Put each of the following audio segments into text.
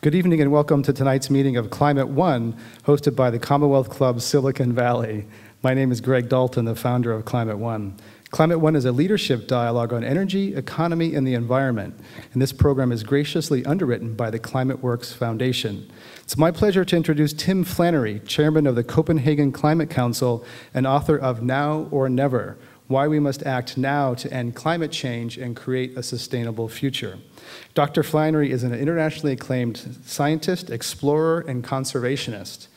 Good evening and welcome to tonight's meeting of Climate One, hosted by the Commonwealth Club Silicon Valley. My name is Greg Dalton, the founder of Climate One. Climate One is a leadership dialogue on energy, economy, and the environment, and this program is graciously underwritten by the Climate Works Foundation. It's my pleasure to introduce Tim Flannery, chairman of the Copenhagen Climate Council and author of Now or Never: Why We Must Act Now to End Climate Change and Create a Sustainable Future. Dr. Flannery is an internationally acclaimed scientist, explorer, and conservationist.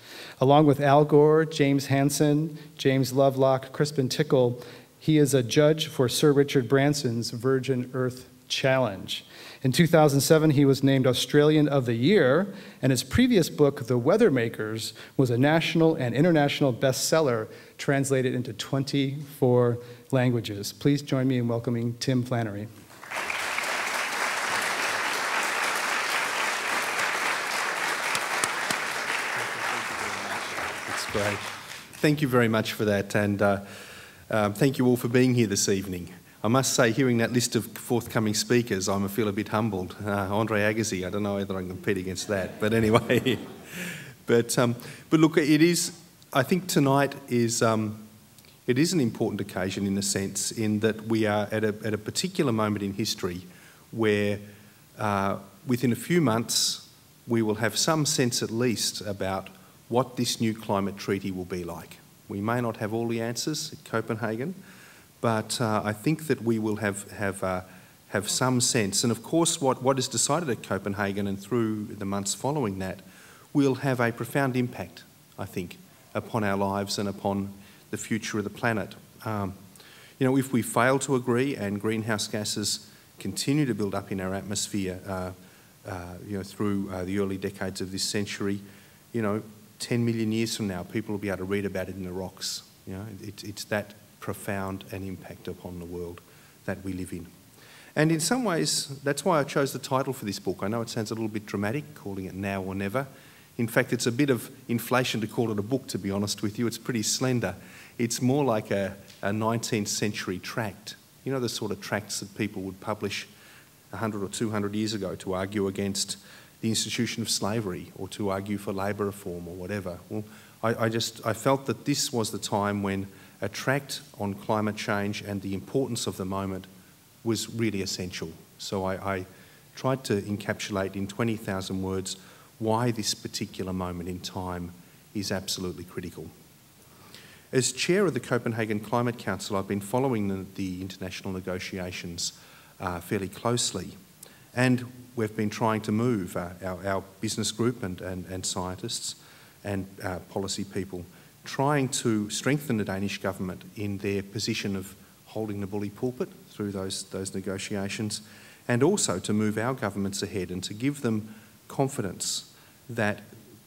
Along with Al Gore, James Hansen, James Lovelock, Crispin Tickle, he is a judge for Sir Richard Branson's Virgin Earth Challenge. In 2007, he was named Australian of the Year, and his previous book, The Weathermakers, was a national and international bestseller translated into 24 languages. Please join me in welcoming Tim Flannery. That's great. Thank you very much for that, and thank you all for being here this evening. I must say, hearing that list of forthcoming speakers, I feel a bit humbled. Andre Agassi, I don't know whether I can compete against that, but anyway. But look, I think tonight is, it is an important occasion in a sense, in that we are at a particular moment in history where within a few months we will have some sense at least about what this new climate treaty will be like. We may not have all the answers at Copenhagen, but I think that we will have some sense. And of course, what is decided at Copenhagen and through the months following that will have a profound impact, I think, upon our lives and upon the future of the planet. If we fail to agree and greenhouse gases continue to build up in our atmosphere, through the early decades of this century, 10 million years from now, people will be able to read about it in the rocks. It's that profound an impact upon the world that we live in. And in some ways, that's why I chose the title for this book. I know it sounds a little bit dramatic, calling it Now or Never. In fact, it's a bit of inflation to call it a book, to be honest with you. It's pretty slender. It's more like a 19th century tract. The sort of tracts that people would publish 100 or 200 years ago to argue against the institution of slavery or to argue for labour reform or whatever. Well, I felt that this was the time when a tract on climate change and the importance of the moment was really essential. So I tried to encapsulate in 20,000 words why this particular moment in time is absolutely critical. As chair of the Copenhagen Climate Council, I've been following the international negotiations fairly closely, and we've been trying to move our business group and scientists and policy people, trying to strengthen the Danish government in their position of holding the bully pulpit through those negotiations, and also to move our governments ahead and to give them confidence that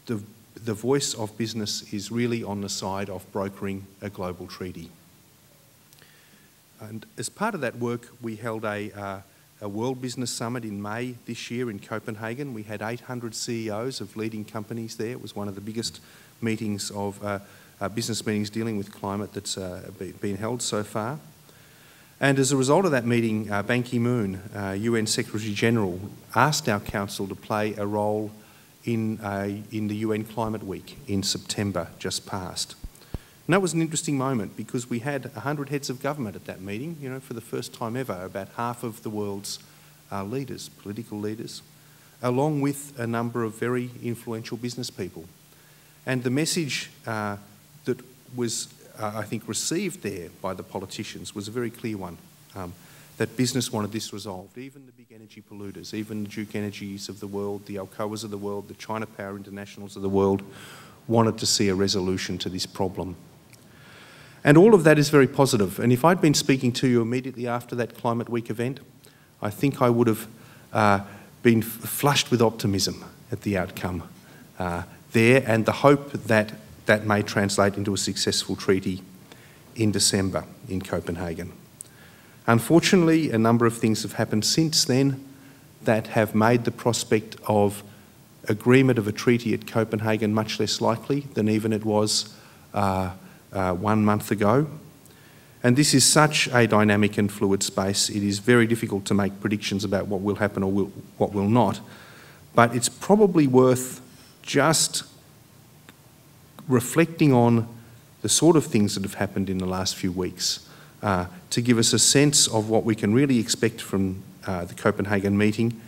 the voice of business is really on the side of brokering a global treaty. And as part of that work, we held a World Business Summit in May this year in Copenhagen. We had 800 CEOs of leading companies there. It was one of the biggest meetings of business meetings dealing with climate that's been held so far. And as a result of that meeting, Ban Ki-moon, UN Secretary General, asked our council to play a role in the UN Climate Week in September just past. And that was an interesting moment because we had 100 heads of government at that meeting, for the first time ever, about half of the world's leaders, political leaders, along with a number of very influential business people. And the message that was, I think, received there by the politicians was a very clear one, that business wanted this resolved. Even the big energy polluters, even the Duke Energies of the world, the Alcoas of the world, the China Power Internationals of the world, wanted to see a resolution to this problem. And all of that is very positive. And if I'd been speaking to you immediately after that Climate Week event, I think I would have been flushed with optimism at the outcome there and the hope that that may translate into a successful treaty in December in Copenhagen. Unfortunately, a number of things have happened since then that have made the prospect of agreement of a treaty at Copenhagen much less likely than even it was 1 month ago. And this is such a dynamic and fluid space, it is very difficult to make predictions about what will happen or what will not. but it's probably worth just reflecting on the sort of things that have happened in the last few weeks to give us a sense of what we can really expect from the Copenhagen meeting,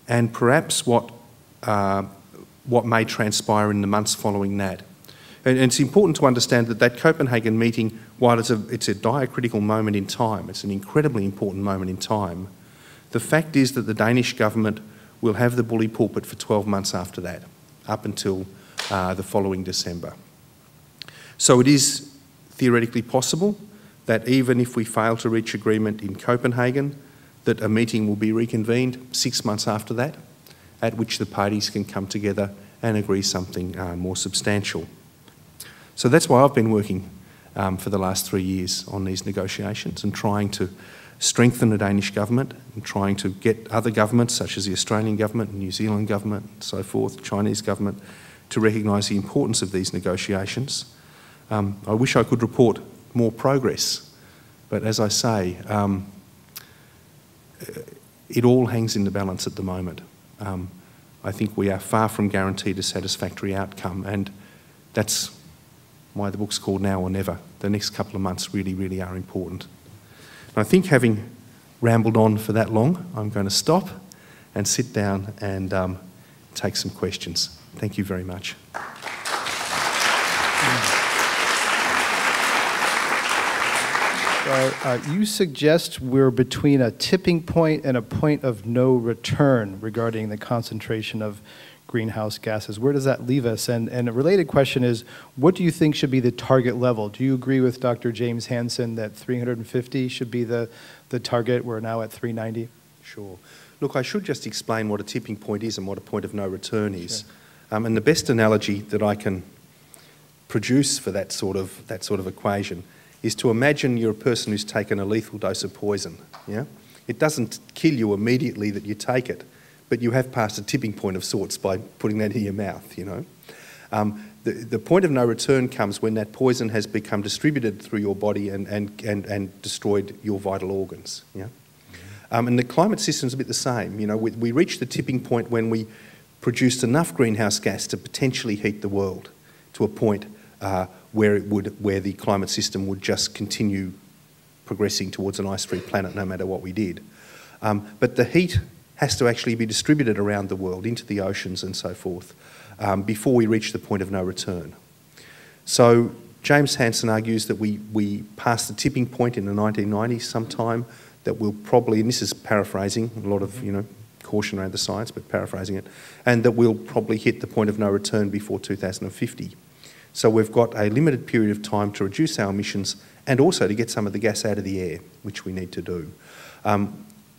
and perhaps what may transpire in the months following that. And it's important to understand that that Copenhagen meeting, while it's a diacritical moment in time, it's an incredibly important moment in time, the fact is that the Danish government will have the bully pulpit for 12 months after that, up until the following December. So it is theoretically possible that even if we fail to reach agreement in Copenhagen, that a meeting will be reconvened 6 months after that, at which the parties can come together and agree something more substantial. So that's why I've been working for the last 3 years on these negotiations and trying to strengthen the Danish government and trying to get other governments, such as the Australian government, New Zealand government, and so forth, Chinese government, to recognise the importance of these negotiations. I wish I could report more progress, but as I say, it all hangs in the balance at the moment. I think we are far from guaranteed a satisfactory outcome, and that's why the book's called Now or Never. The next couple of months really, really are important. And I think having rambled on for that long, I'm going to stop and sit down and take some questions. Thank you very much. You suggest we're between a tipping point and a point of no return regarding the concentration of greenhouse gases. Where does that leave us? And a related question is, what do you think should be the target level? Do you agree with Dr. James Hansen that 350 should be the target? We're now at 390. Sure. Look, I should just explain what a tipping point is and what a point of no return is. Sure. And the best analogy that I can produce for that sort of equation is to imagine you're a person who's taken a lethal dose of poison. Yeah? It doesn't kill you immediately that you take it, but you have passed a tipping point of sorts by putting that in your mouth, you know. The point of no return comes when that poison has become distributed through your body and destroyed your vital organs. Yeah? And the climate system's a bit the same. You know, we reached the tipping point when we produced enough greenhouse gas to potentially heat the world to a point where the climate system would just continue progressing towards an ice-free planet no matter what we did. But the heat has to actually be distributed around the world, into the oceans and so forth, before we reach the point of no return. So James Hansen argues that we passed the tipping point in the 1990s sometime, that we'll probably, and this is paraphrasing, a lot of caution around the science, but paraphrasing it, and that we'll probably hit the point of no return before 2050. So we've got a limited period of time to reduce our emissions and also to get some of the gas out of the air, which we need to do.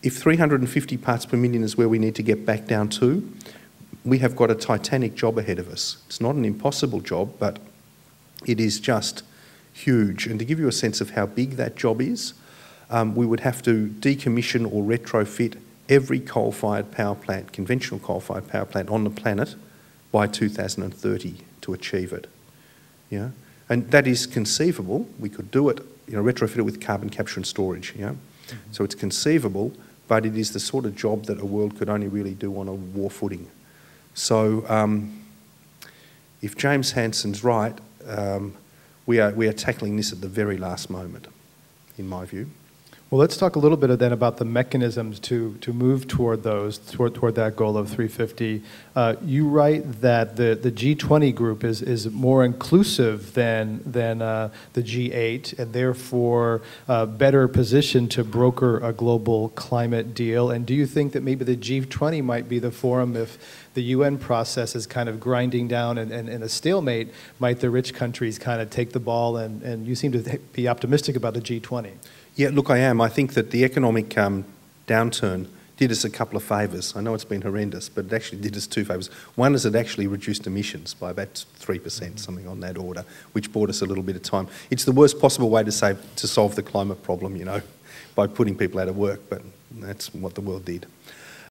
If 350 parts per million is where we need to get back down to, we have got a titanic job ahead of us. It's not an impossible job, but it is just huge. And to give you a sense of how big that job is, we would have to decommission or retrofit every coal-fired power plant, conventional coal-fired power plant on the planet by 2030 to achieve it. Yeah? And that is conceivable. We could do it, retrofit it with carbon capture and storage. Yeah? Mm-hmm. So it's conceivable, but it is the sort of job that a world could only really do on a war footing. So if James Hansen's right, we are tackling this at the very last moment, in my view. Well, let's talk a little bit then about the mechanisms to move toward toward that goal of 350. You write that the G20 group is more inclusive than the G8, and therefore better positioned to broker a global climate deal. And do you think that maybe the G20 might be the forum if the UN process is kind of grinding down and a stalemate? Might the rich countries kind of take the ball? And you seem to be optimistic about the G20. Yeah, look, I am. I think that the economic downturn did us a couple of favours. I know it's been horrendous, but it actually did us two favours. One is it actually reduced emissions by about 3%, something on that order, which bought us a little bit of time. It's the worst possible way to solve the climate problem, by putting people out of work, but that's what the world did.